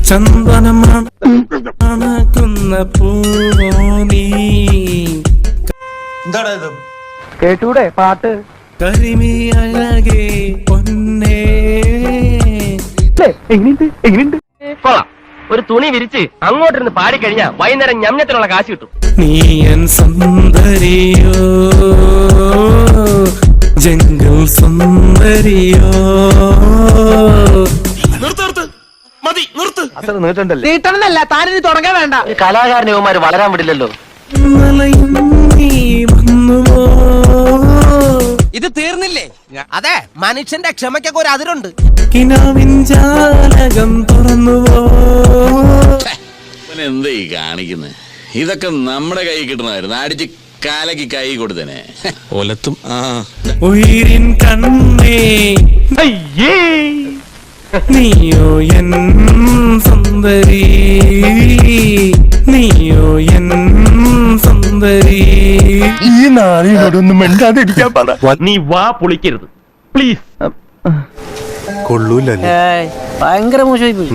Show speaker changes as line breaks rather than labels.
ചന്ദനമണക്കുന്ന പൂവോ നീ.
എന്താടാ ഇത്?
കേട്ടൂടെ പാട്ട്?
കരിമി അഴകേ പൊന്നേ.
എങ്ങനെയുണ്ട്?
കൊള്ളാം. ഒരു തുണി വിരിച്ച് അങ്ങോട്ടിരുന്ന് പാടിക്കഴിഞ്ഞാ വൈകുന്നേരം ഞമ്മത്തിനുള്ള കാശ് കിട്ടും.
നീയൻ സുന്ദരിയോ ജംഗിൾ സുന്ദരിയോ.
അത്ര നീട്ടണ്ടല്ലേ താനിനി തുടങ്ങാൻ വേണ്ട.
കലാകാരനവന്മാര് വളരാൻ വിടില്ലല്ലോ.
മലയും നീ വന്നുവോ.
ഇത് തീർന്നില്ലേ? അതെ, മനുഷ്യന്റെ ക്ഷമയ്ക്കൊക്കെ ഒരു അതിരുണ്ട്.
കിനാവിൻ ജാലകം തുറന്നുവോ.
എന്താ ഈ കാണിക്കുന്നത്? ഇതൊക്കെ നമ്മുടെ കൈ കിട്ടണമായിരുന്നു. അടിച്ച് കാലക്ക് കൈ കൊടുത്തനെ ഒലത്തും.
ഉയിരിൻ കണ്ണേ നീയോ എൻ സുന്ദരി, നീയോ എൻ സുന്ദരി.
ഈ നാളിനോടൊന്നും മിണ്ടാതിരിക്കാൻ പറ.
നീ വാ പൊളിക്കരുത് പ്ലീസ്.
കൊള്ളൂല്ലേ?
ഭയങ്കര മോശമായി പോയി.